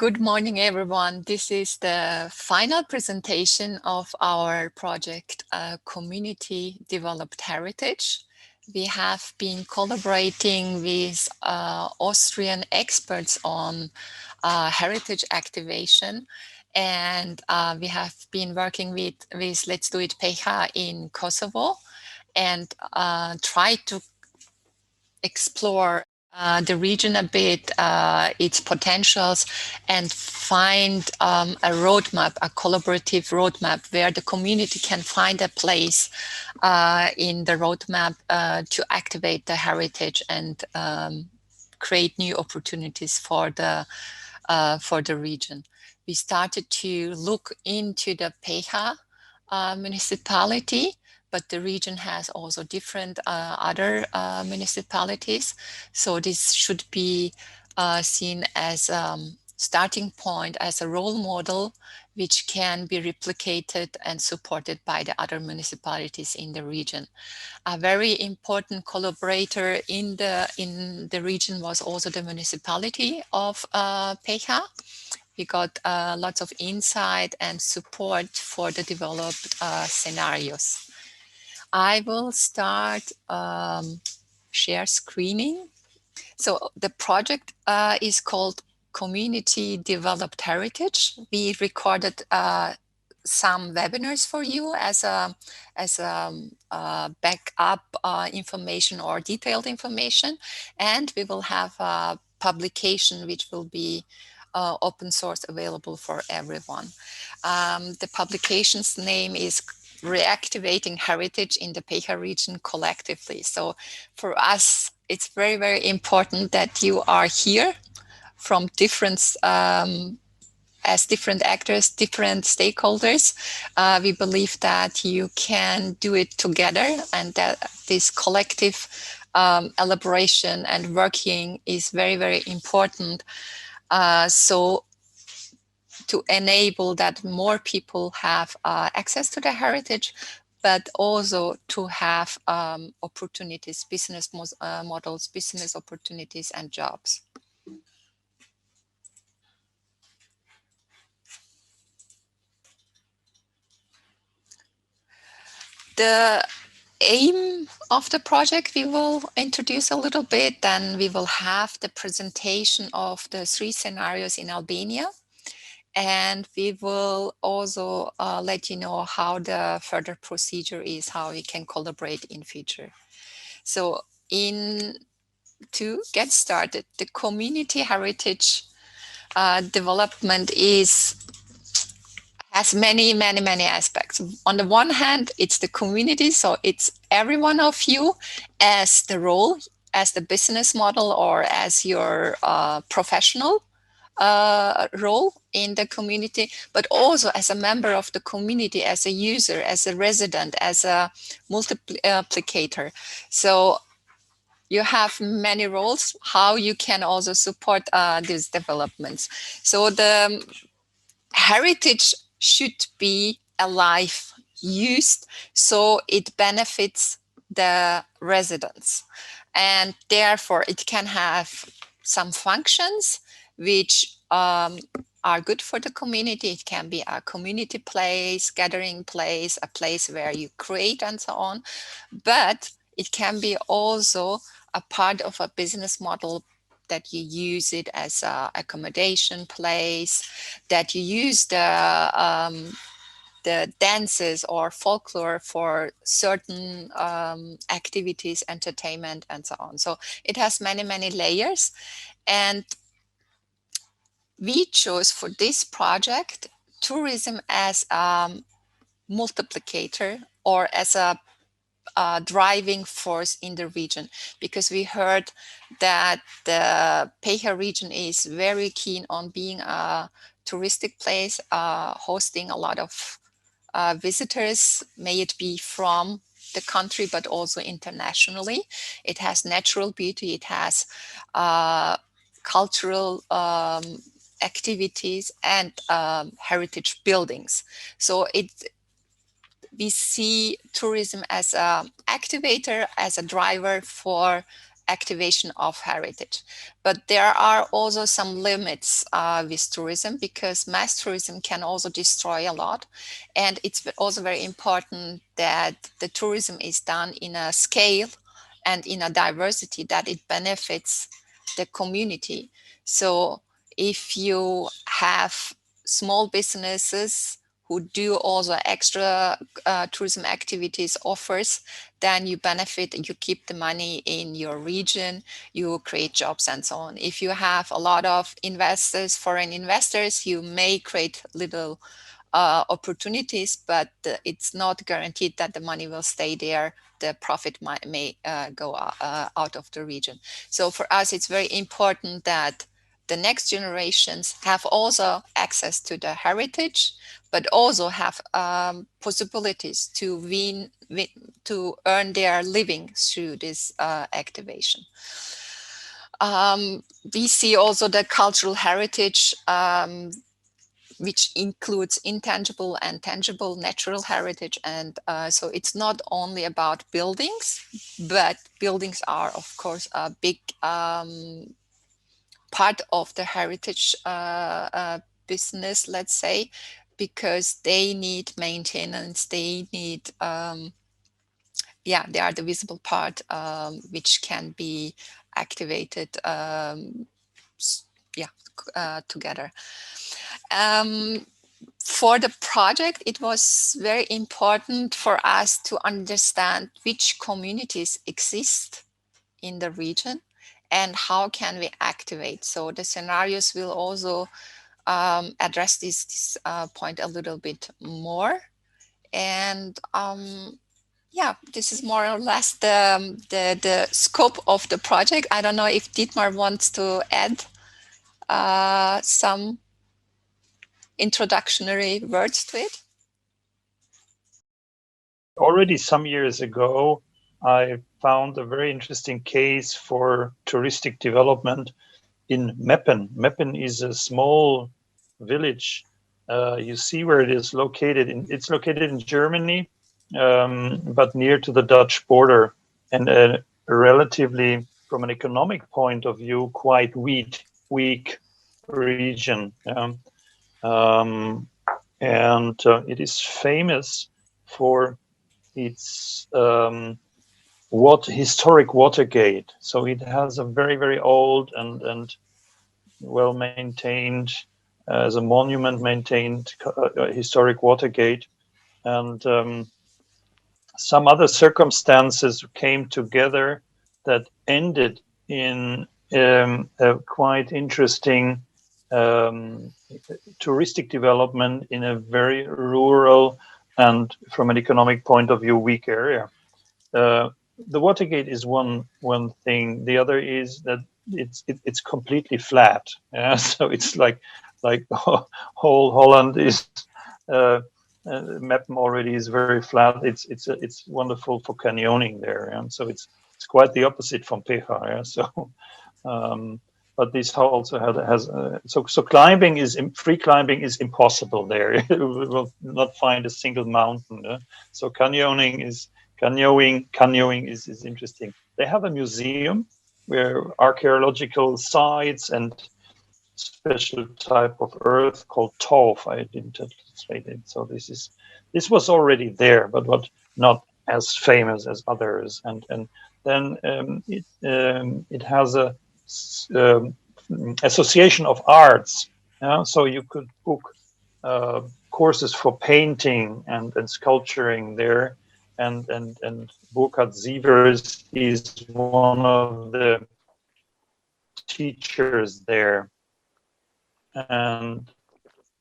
Good morning, everyone. This is the final presentation of our project, Community Developed Heritage. We have been collaborating with Austrian experts on heritage activation. And we have been working with Let's Do It Peja in Kosovo and try to explore the region a bit, its potentials, and find a roadmap, a collaborative roadmap where the community can find a place in the roadmap to activate the heritage and create new opportunities for the region. We started to look into the Peja municipality, but the region has also different other municipalities. So this should be seen as a starting point, as a role model, which can be replicated and supported by the other municipalities in the region. A very important collaborator in the region was also the municipality of Peja. We got lots of insight and support for the developed scenarios. I will start share screening. So the project is called Community Developed Heritage. We recorded some webinars for you as a backup information or detailed information, and we will have a publication which will be open source available for everyone. The publication's name is Reactivating Heritage in the Peja region Collectively. So for us, it's very, very important that you are here from different as different actors, different stakeholders. We believe that you can do it together, and that this collective elaboration and working is very, very important. So to enable that more people have access to the heritage, but also to have opportunities, business models, business opportunities and jobs. The aim of the project we will introduce a little bit, then we will have the presentation of the 3 scenarios in Albania. And we will also let you know how the further procedure is, how we can collaborate in future. So to get started, the community heritage development has many, many, many aspects. On the one hand, it's the community. So it's every one of you as the role, as the business model, or as your professional role in the community, but also as a member of the community, as a user, as a resident, as a multiplicator. So you have many roles, how you can also support these developments. So the heritage should be alive, used, so it benefits the residents. And therefore it can have some functions which are good for the community. It can be a community place, gathering place, a place where you create and so on. But it can be also a part of a business model, that you use it as an accommodation place, that you use the dances or folklore for certain activities, entertainment, and so on. So it has many, many layers. And we chose for this project tourism as a multiplicator, or as a driving force in the region, because we heard that the Peja region is very keen on being a touristic place, hosting a lot of visitors, may it be from the country, but also internationally. It has natural beauty, it has cultural activities and heritage buildings. So we see tourism as an activator, as a driver for activation of heritage. But there are also some limits with tourism, because mass tourism can also destroy a lot. And it's also very important that the tourism is done in a scale and in a diversity that it benefits the community. So if you have small businesses who do also extra tourism activities offers, then you benefit, you keep the money in your region, you create jobs and so on. If you have a lot of investors, foreign investors, you may create little opportunities, but it's not guaranteed that the money will stay there. The profit may go out of the region. So for us, it's very important that the next generations have also access to the heritage, but also have possibilities to to earn their living through this activation. We see also the cultural heritage, which includes intangible and tangible natural heritage. And so it's not only about buildings, but buildings are, of course, a big part of the heritage business, let's say, because they need maintenance, they need, they are the visible part, which can be activated, together. For the project, it was very important for us to understand which communities exist in the region and how can we activate. So the scenarios will also address this point a little bit more. And this is more or less the scope of the project. I don't know if Dietmar wants to add some introductory words to it. Already some years ago, I found a very interesting case for touristic development in Meppen. Meppen is a small village. You see where it is located. It's located in Germany, but near to the Dutch border, and relatively, from an economic point of view, quite weak region. And it is famous for its historic Watergate. So it has a very old and well maintained, as a monument maintained historic Watergate, and some other circumstances came together that ended in a quite interesting touristic development in a very rural and, from an economic point of view, weak area. The Watergate is one thing. The other is that it's completely flat. Yeah? So it's like whole Holland is. Meppen already is very flat. It's wonderful for canyoning there, and so it's quite the opposite from Peja. Yeah? So, but this also has so climbing is free climbing is impossible there. You will not find a single mountain. So canyoning is interesting. They have a museum where archaeological sites and special type of earth called torf. I didn't translate it. So this was already there, but not as famous as others. And then it has a association of arts. So you could book courses for painting and sculpturing there. And Burkhard Sievers is one of the teachers there. And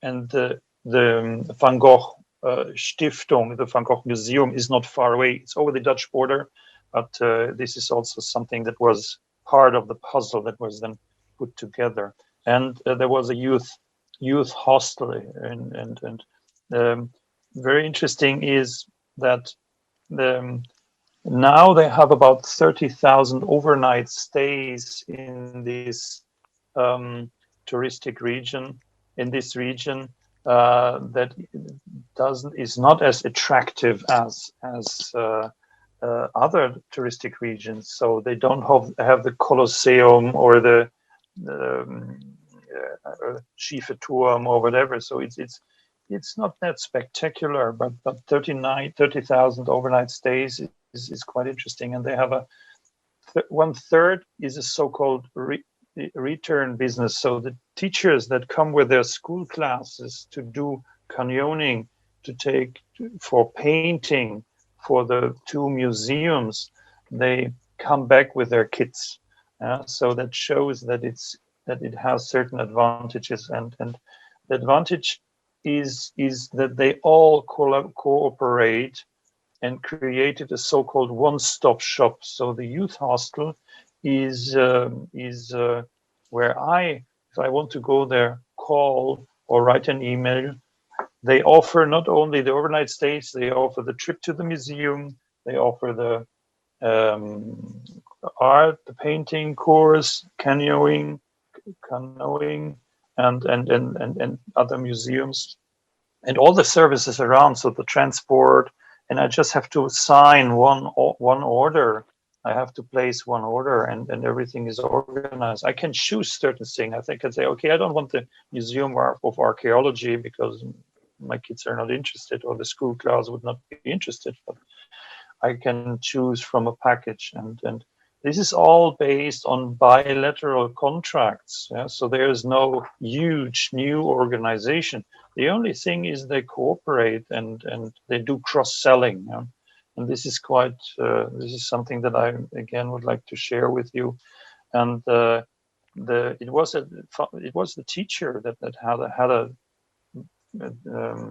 the Van Gogh Stiftung, the Van Gogh Museum, is not far away. It's over the Dutch border, but this is also something that was part of the puzzle that was then put together. And there was a youth hostel, and very interesting is that now they have about 30,000 overnight stays in this touristic region. In this region, that is not as attractive as other touristic regions. So they don't have the Colosseum or the um, Schieferturm or whatever. So it's not that spectacular, but 30,000 overnight stays is quite interesting. And they have a one third is a so-called return business. So the teachers that come with their school classes to do canyoning, to take for painting, for the two museums, they come back with their kids. So that shows that it has certain advantages, and the advantage is that they all cooperate and created a so-called one-stop shop. So the youth hostel is where if I want to go there, call or write an email. They offer not only the overnight stays, they offer the trip to the museum, they offer the art, the painting course, canoeing, and other museums, and all the services around. So the transport, and I just have to sign one order. I have to place one order, and everything is organized. I can choose certain things. I think I say, okay, I don't want the museum of archaeology because my kids are not interested, or the school class would not be interested. But I can choose from a package, and this is all based on bilateral contracts. Yeah? So there is no huge new organization. The only thing is they cooperate and they do cross selling. Yeah? And this is this is something that I again would like to share with you. And it was the teacher that had a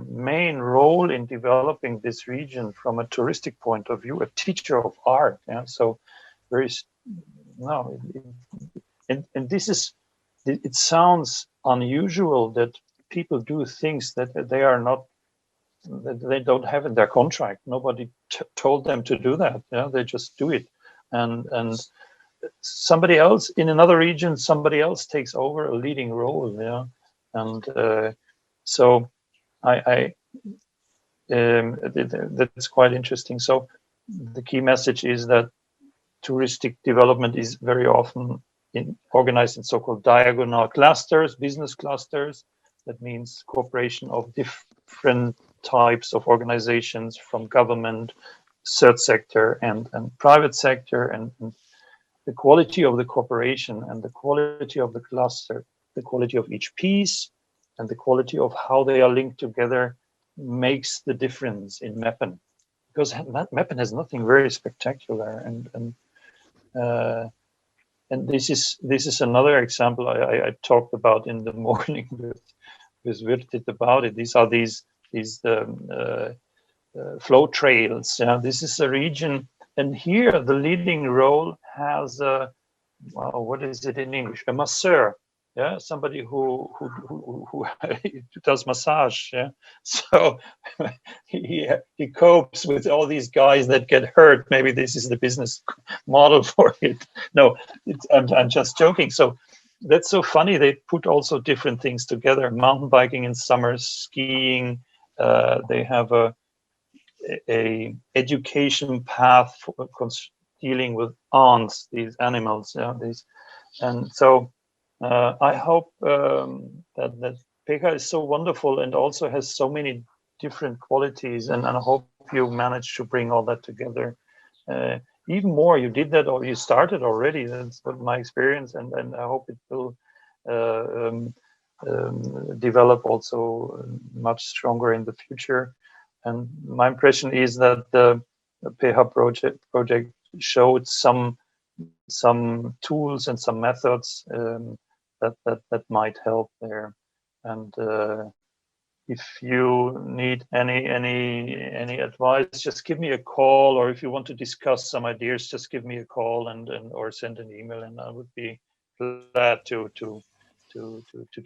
main role in developing this region from a touristic point of view, a teacher of art. Yeah? So very no, and this is, it sounds unusual that people do things that they are not, that they don't have in their contract. Nobody told them to do that. Yeah, they just do it, and somebody else in another region, somebody else takes over a leading role. Yeah, and so I that's quite interesting. So the key message is that touristic development is very often organized in so-called diagonal clusters, business clusters. That means cooperation of different types of organizations from government, third sector, and private sector, and the quality of the cooperation and the quality of the cluster, the quality of each piece, and the quality of how they are linked together makes the difference in Meppen. Because Meppen has nothing very spectacular, uh, and this is another example I talked about in the morning with Virtit about it. These are these flow trails. Yeah, this is a region, and here the leading role has well, what is it in English? A masseur. Yeah, somebody who does massage. Yeah, so he copes with all these guys that get hurt. Maybe this is the business model for it. No, I'm just joking. So that's so funny. They put also different things together: mountain biking in summer, skiing. They have a education path for dealing with ants, these animals. Yeah, these, and so I hope that Peja is so wonderful and also has so many different qualities, and I hope you managed to bring all that together. Uh, Even more, you did that, or you started already. That's what my experience, and I hope it will develop also much stronger in the future. And my impression is that the Peja project showed some tools and some methods that might help there. And if you need any advice, just give me a call, or if you want to discuss some ideas, just give me a call and or send an email, and I would be glad to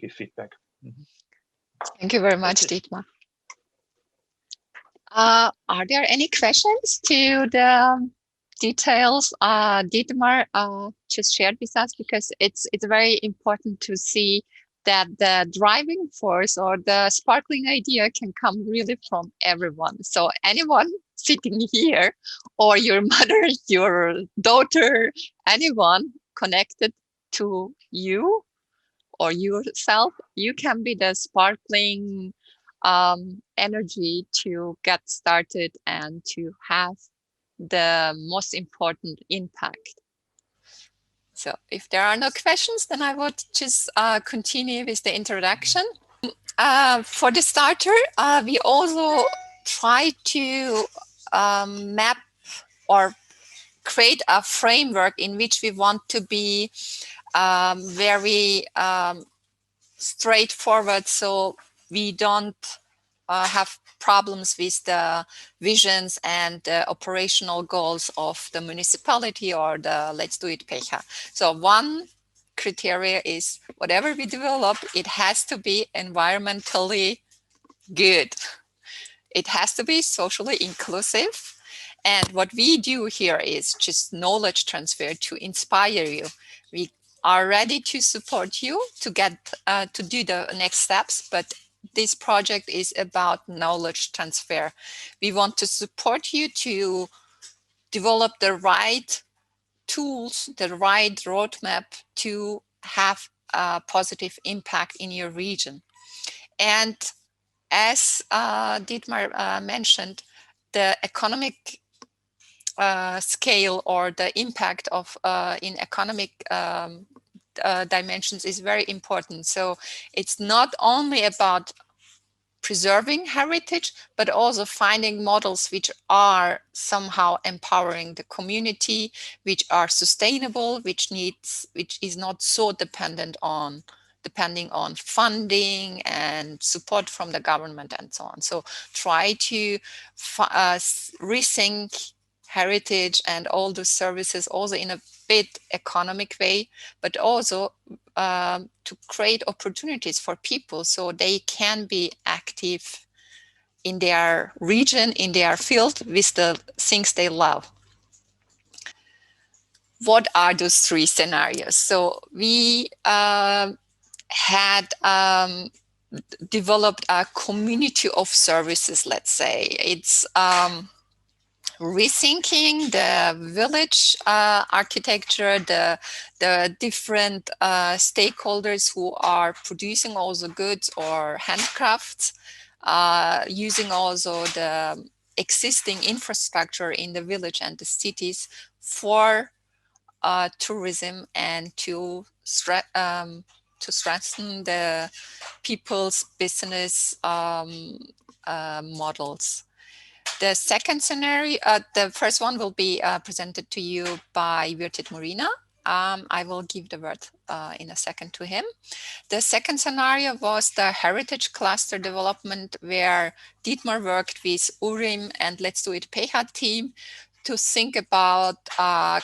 give feedback. Mm-hmm. Thank you very much, That's it. Dietmar. Are there any questions to the details Dietmar just shared with us? Because it's very important to see that the driving force or the sparkling idea can come really from everyone. So anyone sitting here, or your mother, your daughter, anyone connected to you or yourself, you can be the sparkling energy to get started and to have the most important impact. So if there are no questions, then I would just continue with the introduction. For the starter, we also try to map or create a framework in which we want to be very straightforward, so we don't have problems with the visions and the operational goals of the municipality or the Let's Do It Peja. So one criteria is whatever we develop, it has to be environmentally good. It has to be socially inclusive. And what we do here is just knowledge transfer to inspire you. We are ready to support you to get to do the next steps, but this project is about knowledge transfer. We want to support you to develop the right tools, the right roadmap to have a positive impact in your region. And as Dietmar mentioned, the economic scale or the impact of in economic dimensions is very important. So it's not only about preserving heritage, but also finding models which are somehow empowering the community, which are sustainable, which is not so depending on funding and support from the government and so on. So try to rethink heritage and all those services also in a bit economic way, but also to create opportunities for people so they can be active in their region, in their field with the things they love. What are those three scenarios? So we had developed a community of services, let's say. It's rethinking the village architecture, the different stakeholders who are producing also goods or handcrafts, using also the existing infrastructure in the village and the cities for tourism and to strengthen the people's business models. The second scenario, the first one will be presented to you by Virtit Morina. I will give the word in a second to him. The second scenario was the heritage cluster development, where Dietmar worked with URIM and Let's Do It Peja team to think about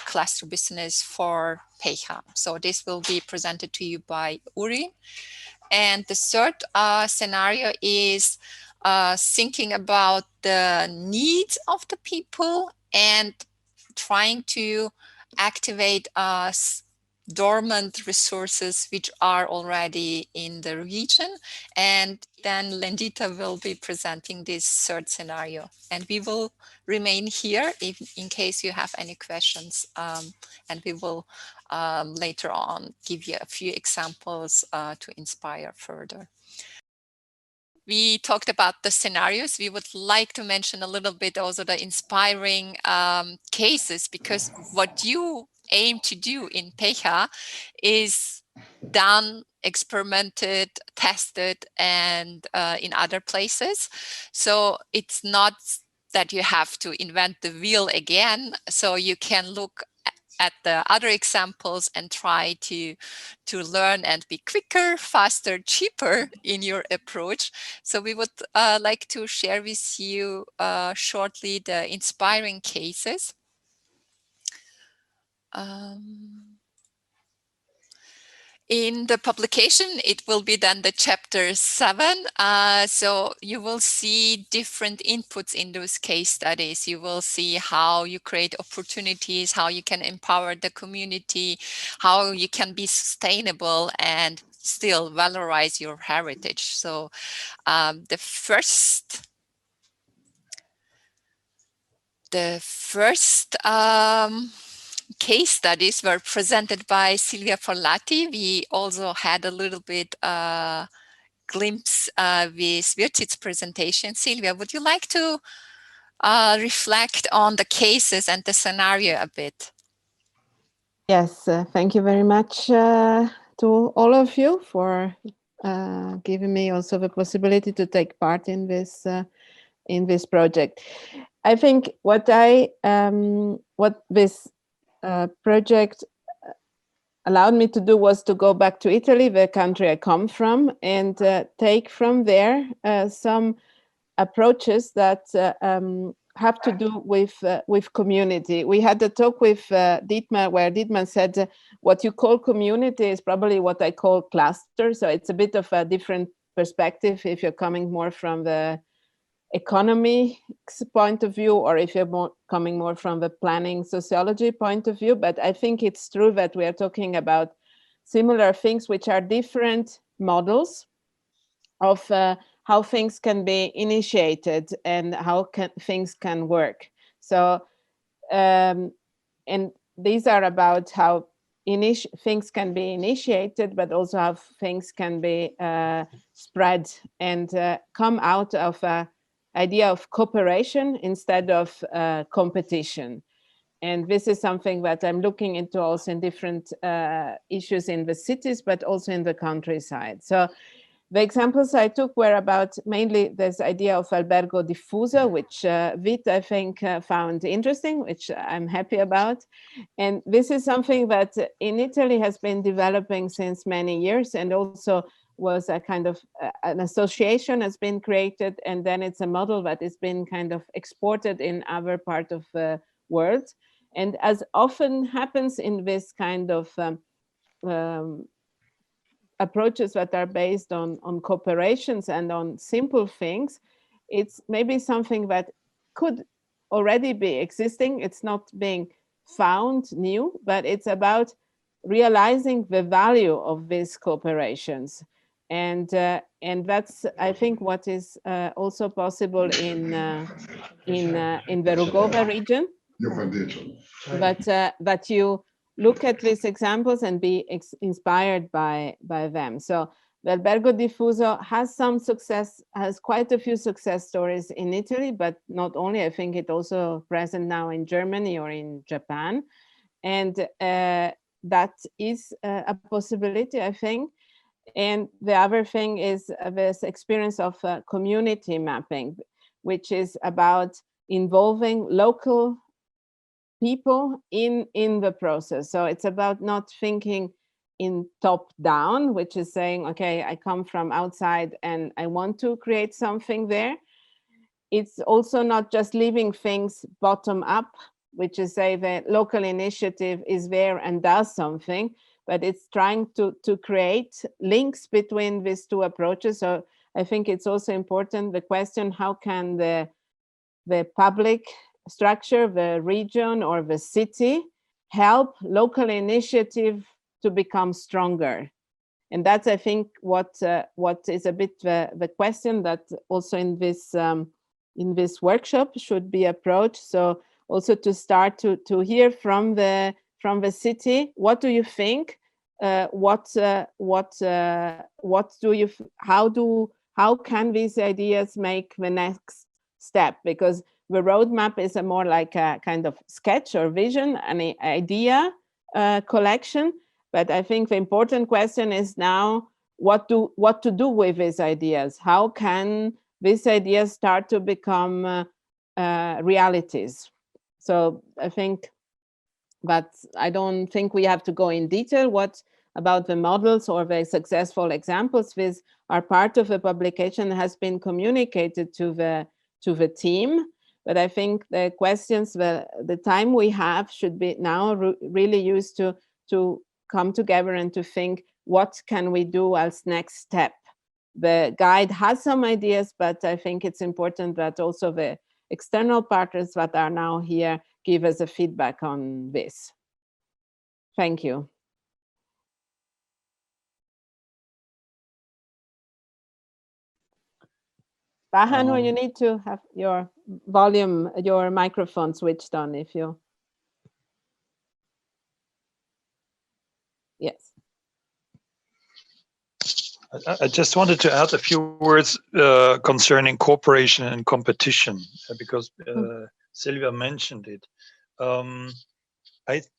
cluster business for Peja. So this will be presented to you by URIM. And the third scenario is thinking about the needs of the people and trying to activate dormant resources which are already in the region. And then Lendita will be presenting this third scenario. And we will remain here in case you have any questions. And we will later on give you a few examples to inspire further. We talked about the scenarios. We would like to mention a little bit also the inspiring cases, because what you aim to do in Peja is done, experimented, tested, and in other places. So it's not that you have to invent the wheel again. So you can look at the other examples and try to learn and be quicker, faster, cheaper in your approach. So we would like to share with you shortly the inspiring cases. In the publication, it will be then the chapter 7. So you will see different inputs in those case studies. You will see how you create opportunities, how you can empower the community, how you can be sustainable and still valorize your heritage. So the first The first case studies were presented by Silvia Forlati. We also had a little bit glimpse with Virtit's presentation. Silvia, would you like to reflect on the cases and the scenario a bit? Yes, thank you very much to all of you for giving me also the possibility to take part in this project. I think what this project allowed me to do was to go back to Italy, the country I come from, and take from there some approaches that have to do with community. We had a talk with Dietmar, where Dietmar said, what you call community is probably what I call cluster. So it's a bit of a different perspective if you're coming more from the economics point of view, or if you're coming more from the planning sociology point of view. But I think it's true that we are talking about similar things, which are different models of how things can be initiated and how things can work. So, and these are about how things can be initiated, but also how things can be spread and come out of an idea of cooperation instead of competition. And this is something that I'm looking into also in different issues in the cities, but also in the countryside. So the examples I took were about mainly this idea of albergo diffuso, which Vit, I think, found interesting, which I'm happy about. And this is something that in Italy has been developing since many years, and also was a kind of an association has been created, and then it's a model that has been kind of exported in other part of the world. And as often happens in this kind of approaches that are based on cooperations and on simple things, it's maybe something that could already be existing. It's not being found new, but it's about realizing the value of these cooperations. And that's, I think, what is also possible in the Rugova region. But you look at these examples and be inspired by them. So the Albergo Diffuso has some success, has quite a few success stories in Italy, but not only. I think it's also present now in Germany or in Japan. And that is a possibility, I think. And the other thing is this experience of community mapping, which is about involving local people in the process. So it's about not thinking in top down, which is saying, okay, I come from outside and I want to create something there. It's also not just leaving things bottom up, which is say the local initiative is there and does something, but it's trying to create links between these two approaches. So I think it's also important, the question, how can the public structure, the region or the city help local initiative to become stronger? And that's, I think, what is a bit the question that also in this workshop should be approached. So also to start to hear from the city, what do you think? How can these ideas make the next step? Because the roadmap is a more like a kind of sketch or vision, an idea collection. But I think the important question is now what to do with these ideas. How can these ideas start to become realities? So I think, but I don't think we have to go in detail what about the models or the successful examples. With are part of the publication has been communicated to the team. But I think the questions, the time we have should be now really used to come together and to think, what can we do as next step? The guide has some ideas, but I think it's important that also the external partners that are now here give us a feedback on this. Thank you. Bahanur, you need to have your volume, your microphone switched on if you... Yes. I just wanted to add a few words concerning cooperation and competition, because Silvia mentioned it.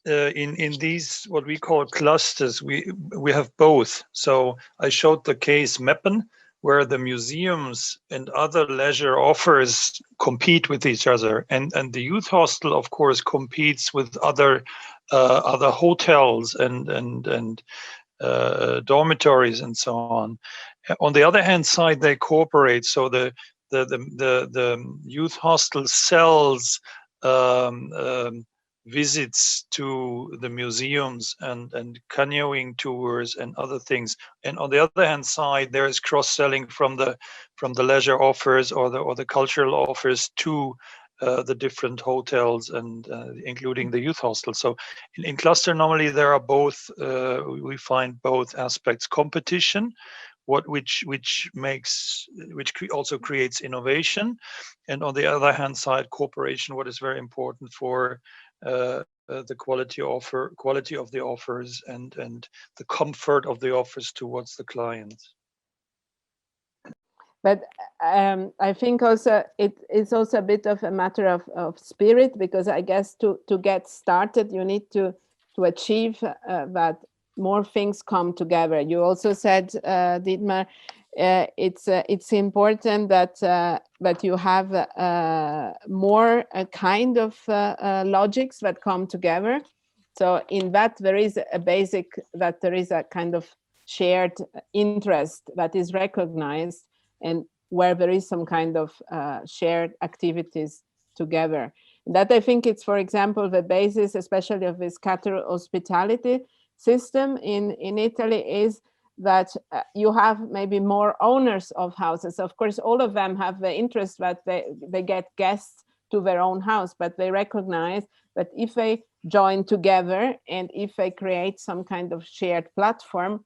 In these what we call clusters, we have both. So I showed the case Meppen, where the museums and other leisure offers compete with each other, and the youth hostel, of course, competes with other hotels and dormitories and so on. On the other hand side, they cooperate. So the youth hostel sells visits to the museums and canoeing tours and other things. And on the other hand side, there is cross-selling from the leisure offers or the cultural offers to the different hotels and including the youth hostel. So in cluster, normally there are both, we find both aspects: competition, which also creates innovation, and on the other hand side, cooperation, what is very important for the quality of the offers and the comfort of the offers towards the clients. But I think also it's also a bit of a matter of spirit, because I guess to get started, you need to achieve that more things come together. You also said, Dietmar, it's important that you have more kind of logics that come together. So in that there is a basic, that there is a kind of shared interest that is recognized, and where there is some kind of shared activities together. That, I think, it's, for example, the basis, especially of this caterer hospitality system in Italy, is that you have maybe more owners of houses. Of course, all of them have the interest that they get guests to their own house, but they recognize that if they join together and if they create some kind of shared platform,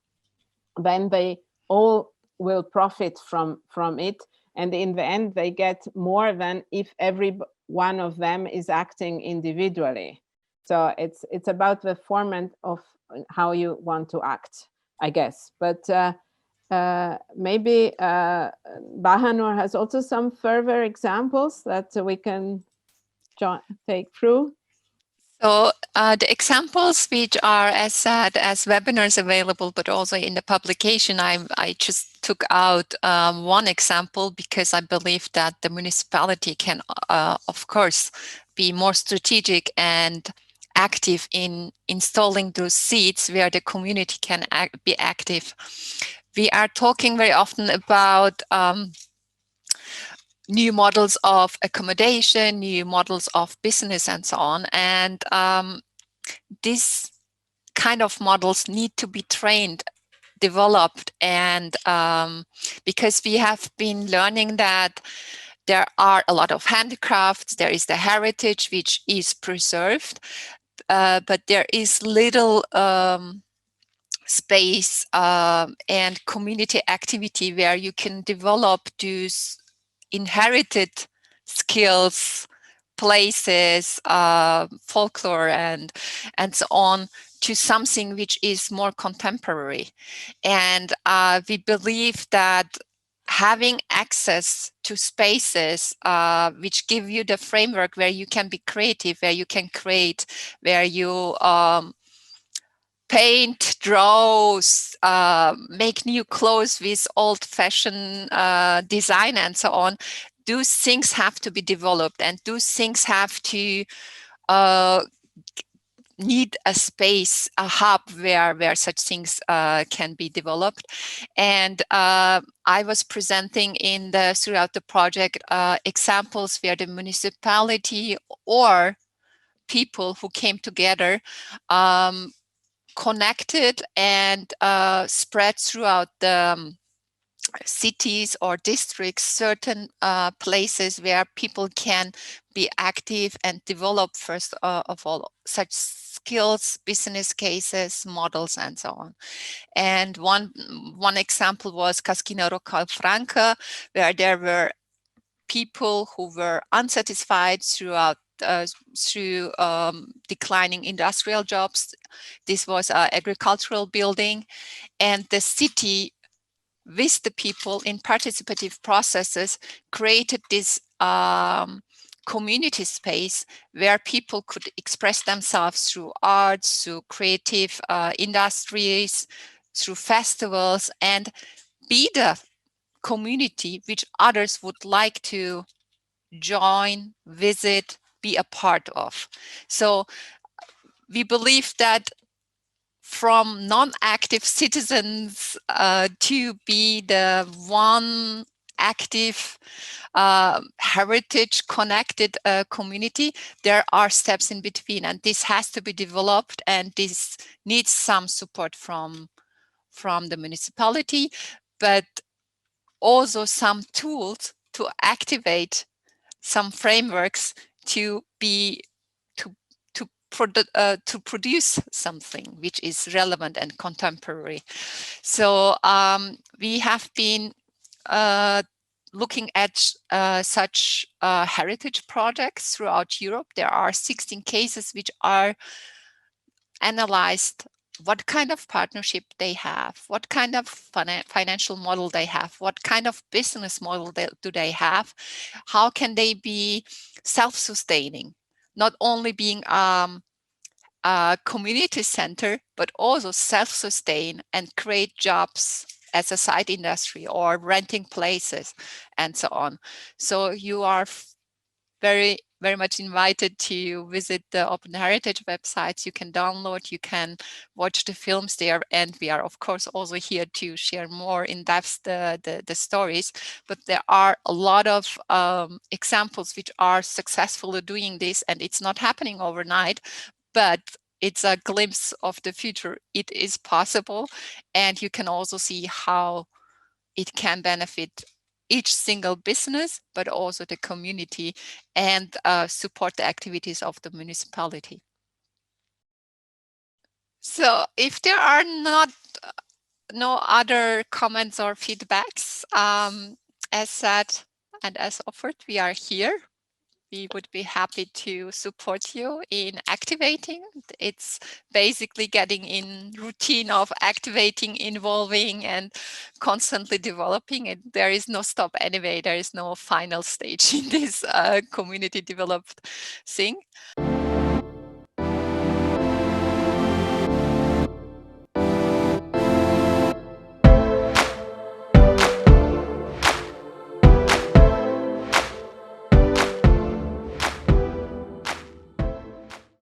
then they all will profit from it, and in the end they get more than if every one of them is acting individually. So it's about the format of how you want to act, I guess. But maybe Bahanur has also some further examples that we can take through. So the examples which are, as said, as webinars available, but also in the publication, I just took out one example because I believe that the municipality can, of course, be more strategic and active in installing those seats where the community can be active. We are talking very often about new models of accommodation, new models of business, and so on. And these kind of models need to be trained, developed, and because we have been learning that there are a lot of handicrafts, there is the heritage which is preserved, but there is little space and community activity where you can develop these inherited skills, places, folklore, and so on, to something which is more contemporary. And we believe that having access to spaces which give you the framework where you can be creative, where you can create, where you paint, draw, make new clothes with old-fashioned design and so on, those things have to be developed, and those things have to need a space, a hub where such things can be developed. And I was presenting throughout the project examples where the municipality or people who came together connected and spread throughout the cities or districts certain places where people can be active and develop, first of all, such skills, business cases, models, and so on. And one example was Cascina Roccalfranca, where there were people who were unsatisfied through declining industrial jobs. This was an agricultural building, and the city, with the people in participative processes, created this community space where people could express themselves through arts, through creative industries, through festivals, and be the community which others would like to join, visit, be a part of. So we believe that from non-active citizens to be the one active heritage connected community, there are steps in between, and this has to be developed, and this needs some support from the municipality, but also some tools to activate some frameworks to be to produce something which is relevant and contemporary. So we have been looking at such heritage projects throughout Europe. There are 16 cases which are analyzed, what kind of partnership they have, what kind of financial model they have, what kind of business model do they have, how can they be self-sustaining, not only being a community center, but also self-sustain and create jobs as a side industry or renting places and so on. So you are very, very much invited to visit the Open Heritage websites. You can download, you can watch the films there, and we are of course also here to share more in depth the stories. But there are a lot of examples which are successfully doing this, and it's not happening overnight, but it's a glimpse of the future. It is possible, and you can also see how it can benefit each single business, but also the community, and support the activities of the municipality. So if there are no other comments or feedbacks, as said and as offered, we are here. We would be happy to support you in activating. It's basically getting in routine of activating, involving, and constantly developing it. There is no stop anyway. There is no final stage in this community developed thing.